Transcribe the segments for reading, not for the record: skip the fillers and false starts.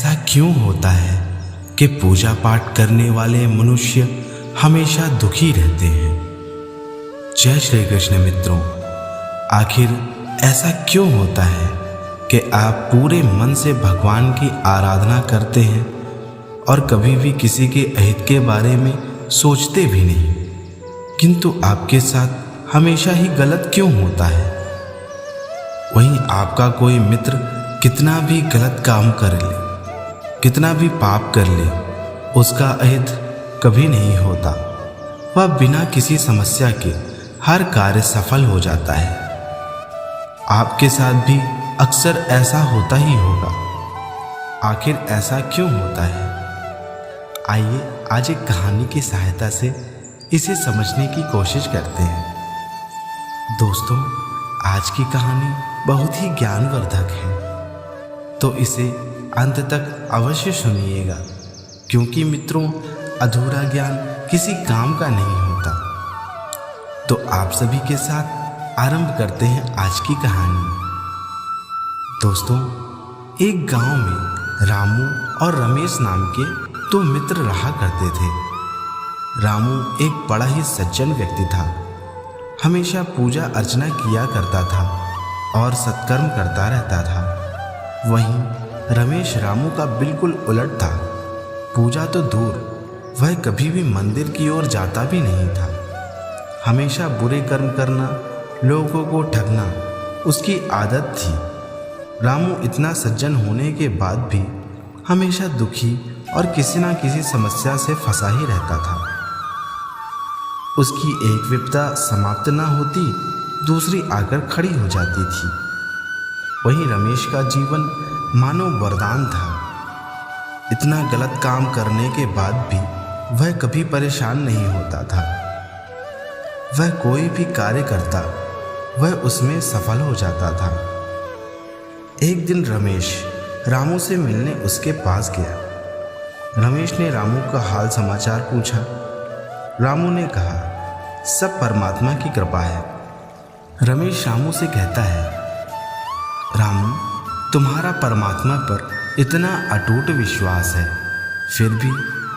ऐसा क्यों होता है कि पूजा पाठ करने वाले मनुष्य हमेशा दुखी रहते हैं? जय श्री कृष्ण मित्रों, आखिर ऐसा क्यों होता है कि आप पूरे मन से भगवान की आराधना करते हैं और कभी भी किसी के अहित के बारे में सोचते भी नहीं, किंतु आपके साथ हमेशा ही गलत क्यों होता है? वहीं आपका कोई मित्र कितना भी गलत काम कर ले, कितना भी पाप कर ले, उसका अहित कभी नहीं होता। वह बिना किसी समस्या के हर कार्य सफल हो जाता है। आपके साथ भी अक्सर ऐसा होता ही होगा। आखिर ऐसा क्यों होता है? आइए आज एक कहानी की सहायता से इसे समझने की कोशिश करते हैं। दोस्तों, आज की कहानी बहुत ही ज्ञानवर्धक है, तो इसे अंत तक अवश्य सुनिएगा, क्योंकि मित्रों, अधूरा ज्ञान किसी काम का नहीं होता। तो आप सभी के साथ आरंभ करते हैं आज की कहानी। दोस्तों, एक गांव में रामू और रमेश नाम के दो मित्र रहा करते थे। रामू एक बड़ा ही सज्जन व्यक्ति था, हमेशा पूजा अर्चना किया करता था और सत्कर्म करता रहता था। वहीं रमेश रामू का बिल्कुल उलट था। पूजा तो दूर, वह कभी भी मंदिर की ओर जाता भी नहीं था। हमेशा बुरे कर्म करना, लोगों को ठगना उसकी आदत थी। रामू इतना सज्जन होने के बाद भी हमेशा दुखी और किसी न किसी समस्या से फंसा ही रहता था। उसकी एक विपदा समाप्त न होती, दूसरी आकर खड़ी हो जाती थी। वहीं रमेश का जीवन मानो वरदान था। इतना गलत काम करने के बाद भी वह कभी परेशान नहीं होता था। वह कोई भी कार्य करता, वह उसमें सफल हो जाता था। एक दिन रमेश रामू से मिलने उसके पास गया। रमेश ने रामू का हाल समाचार पूछा। रामू ने कहा, सब परमात्मा की कृपा है। रमेश रामू से कहता है, रामू, तुम्हारा परमात्मा पर इतना अटूट विश्वास है, फिर भी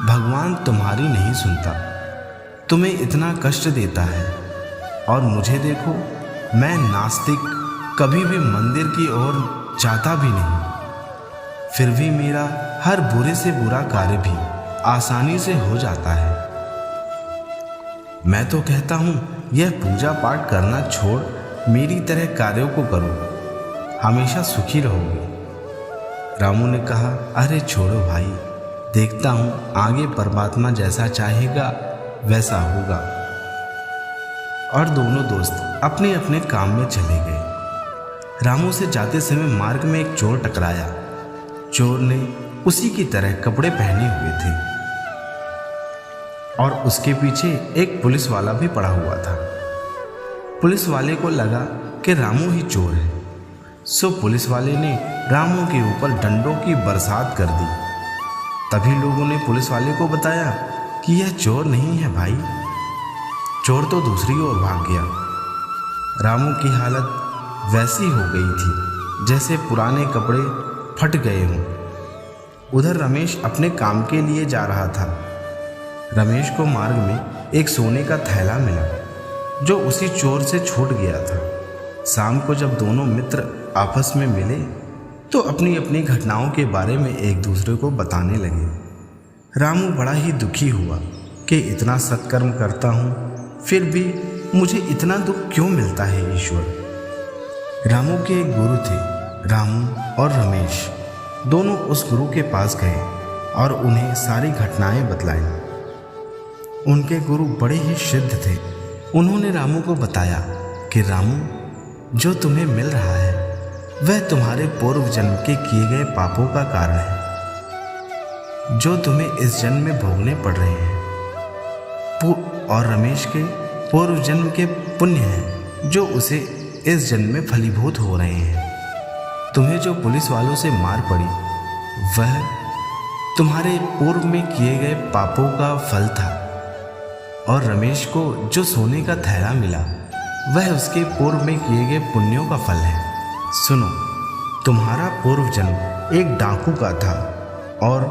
भगवान तुम्हारी नहीं सुनता, तुम्हें इतना कष्ट देता है। और मुझे देखो, मैं नास्तिक, कभी भी मंदिर की ओर जाता भी नहीं, फिर भी मेरा हर बुरे से बुरा कार्य भी आसानी से हो जाता है। मैं तो कहता हूँ, यह पूजा पाठ करना छोड़ मेरी तरह कार्यों को करो, हमेशा सुखी रहोगे। रामू ने कहा, अरे छोड़ो भाई, देखता हूँ आगे परमात्मा जैसा चाहेगा वैसा होगा। और दोनों दोस्त अपने अपने काम में चले गए। रामू से जाते समय मार्ग में एक चोर टकराया। चोर ने उसी की तरह कपड़े पहने हुए थे और उसके पीछे एक पुलिस वाला भी पड़ा हुआ था। पुलिस वाले को लगा कि रामू ही चोर है, सो पुलिस वाले ने रामू के ऊपर डंडों की बरसात कर दी। तभी लोगों ने पुलिस वाले को बताया कि यह चोर नहीं है भाई, चोर तो दूसरी ओर भाग गया। रामू की हालत वैसी हो गई थी जैसे पुराने कपड़े फट गए हों। उधर रमेश अपने काम के लिए जा रहा था। रमेश को मार्ग में एक सोने का थैला मिला, जो उसी चोर से छूट गया था। शाम को जब दोनों मित्र आपस में मिले तो अपनी अपनी घटनाओं के बारे में एक दूसरे को बताने लगे। रामू बड़ा ही दुखी हुआ कि इतना सत्कर्म करता हूँ, फिर भी मुझे इतना दुख क्यों मिलता है ईश्वर। रामू के एक गुरु थे। रामू और रमेश दोनों उस गुरु के पास गए और उन्हें सारी घटनाएं बतलाईं। उनके गुरु बड़े ही सिद्ध थे। उन्होंने रामू को बताया कि रामू, जो तुम्हें मिल रहा है वह तुम्हारे पूर्व जन्म के किए गए पापों का कारण है, जो तुम्हें इस जन्म में भोगने पड़ रहे हैं। और रमेश के पूर्व जन्म के पुण्य हैं, जो उसे इस जन्म में फलीभूत हो रहे हैं। तुम्हें जो पुलिस वालों से मार पड़ी, वह तुम्हारे पूर्व में किए गए पापों का फल था। और रमेश को जो सोने का थैला मिला, वह उसके पूर्व में किए गए पुण्यों का फल है। सुनो, तुम्हारा पूर्व जन्म एक डाकू का था और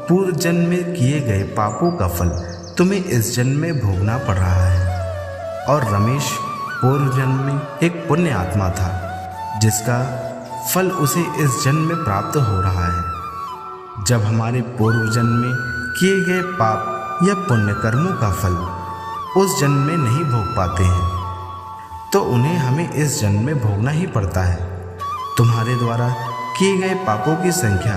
पूर्व जन्म में किए गए पापों का फल तुम्हें इस जन्म में भोगना पड़ रहा है। और रमेश पूर्व जन्म में एक पुण्य आत्मा था जिसका फल उसे इस जन्म में प्राप्त हो रहा है। जब हमारे पूर्व जन्म में किए गए पाप या पुण्य कर्मों का फल उस जन्म में नहीं भोग पाते हैं तो उन्हें हमें इस जन्म में भोगना ही पड़ता है। तुम्हारे द्वारा किए गए पापों की संख्या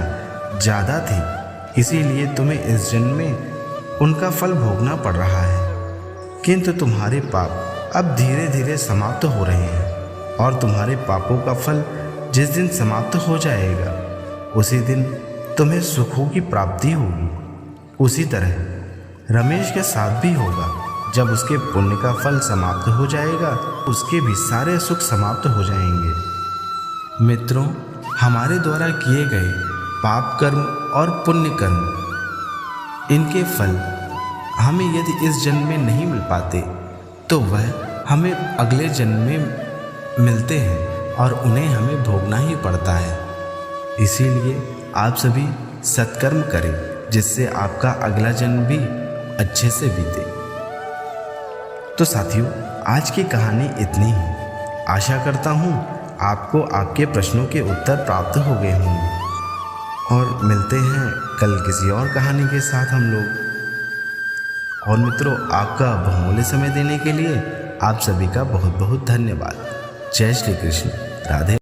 ज़्यादा थी, इसीलिए तुम्हें इस जन्म में उनका फल भोगना पड़ रहा है। किंतु तुम्हारे पाप अब धीरे धीरे समाप्त हो रहे हैं और तुम्हारे पापों का फल जिस दिन समाप्त हो जाएगा उसी दिन तुम्हें सुखों की प्राप्ति होगी। उसी तरह रमेश के साथ भी होगा। जब उसके पुण्य का फल समाप्त हो जाएगा उसके भी सारे सुख समाप्त हो जाएंगे। मित्रों, हमारे द्वारा किए गए पाप कर्म और पुण्य कर्म इनके फल हमें यदि इस जन्म में नहीं मिल पाते तो वह हमें अगले जन्म में मिलते हैं और उन्हें हमें भोगना ही पड़ता है। इसीलिए आप सभी सत्कर्म करें जिससे आपका अगला जन्म भी अच्छे से बीते। तो साथियों, आज की कहानी इतनी ही। आशा करता हूँ आपको आपके प्रश्नों के उत्तर प्राप्त हो गए होंगे और मिलते हैं कल किसी और कहानी के साथ हम लोग। और मित्रों, आपका बहुमूल्य समय देने के लिए आप सभी का बहुत बहुत धन्यवाद। जय श्री कृष्ण। राधे।